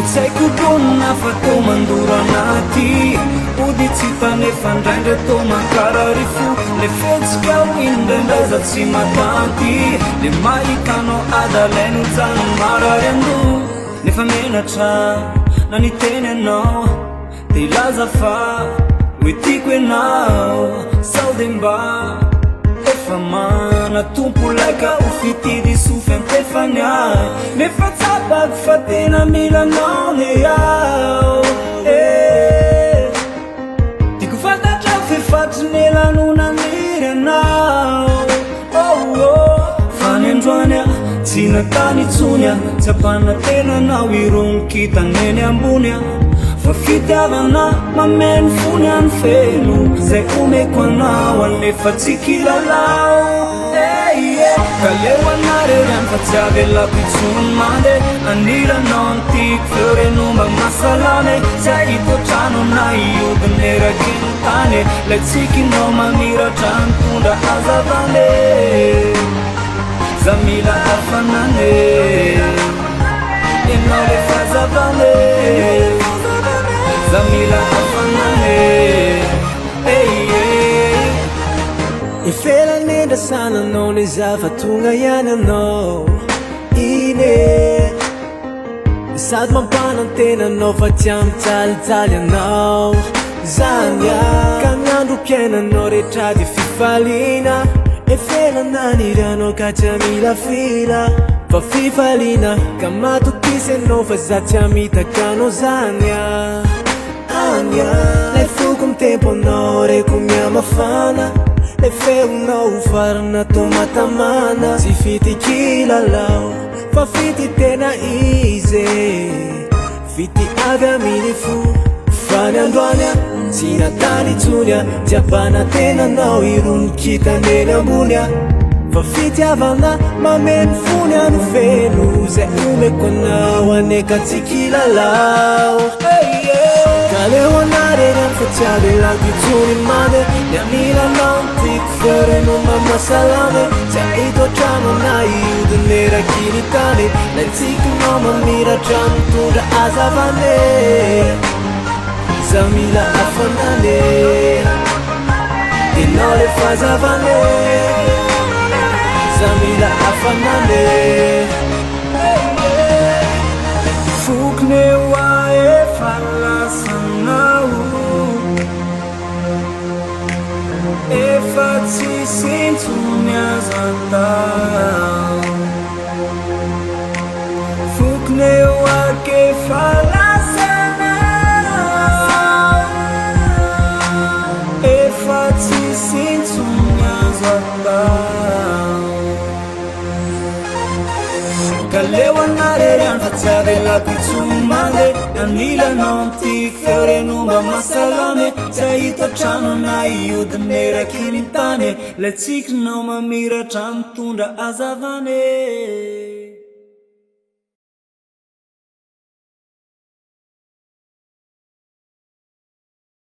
tsaiko donina fa tô mandoro anaty oditsita nefa ndraindra tô mankarary fo le fetsika ho indraindray za tsy matanty le mahitanao adalaino jano marary ando nefa menatra na niteny anao de ilaza fa hoe tiako enao sao de mba efa mana tompo laika ho fitidy sofy antefany ah nefa tsabaky fa tena milanao ne ao tiako fantatra fefatry nelanonaniry anao fa ny androany ah tsy natany itsony ah tsy apana tenanao ironikitany ambony ah fa fitiavana mameno fony any feno zay omeko anao anefa tsy kilalao ka leo anarerany fa tsy avelako itsony mande anilanao antiky feorenomba masalame tsy ahitotrano na iodiny erakiny tany lay tsikinao mamiratra mitondra hazavane za mila hafanane enao le fazavane Zamila afanane ifela nenda sana no ni zavatunga yananao ine sad mampanantena no fa tiamtsalitsali anao zanya kanandro piainanao rehetra de fifalina ifela nanirano ka tiamila fila fa fifalina ka matokisenao fa za tiamitakano zanya lay foko my tempo anao reko miamafana lay feonao farana tô matamana tsy fity kilalao fa fity tena izy fity avy aminy fo fa ny androany ah tsy natany itsony ah tsy apana tenanao ironikitany ambony ah fa fitiavana mameno fony ano feno zay omeko anao aneka tsy kilalao Kaleo anarerany fa tsy avelako itsony mande ny amilanao tiako feorenoma masalame tsy ahitotrano na iodiny erakiny tany lay tsikinao mamiratra mitondra hazavane za mila hafanane enao le fazavane za mila hafanane fokony oa efa lasanao efa tsy sintsony azatao fokony oaky efa lasanao efa tsy sintsony azatao Kaleo anarerany fa tsy avelako itsony mande anilanao antiky feorenomba masalame tsy ahitotrano na iodiny erakiny tany lay tsikinao mamiratra mitondra hazavane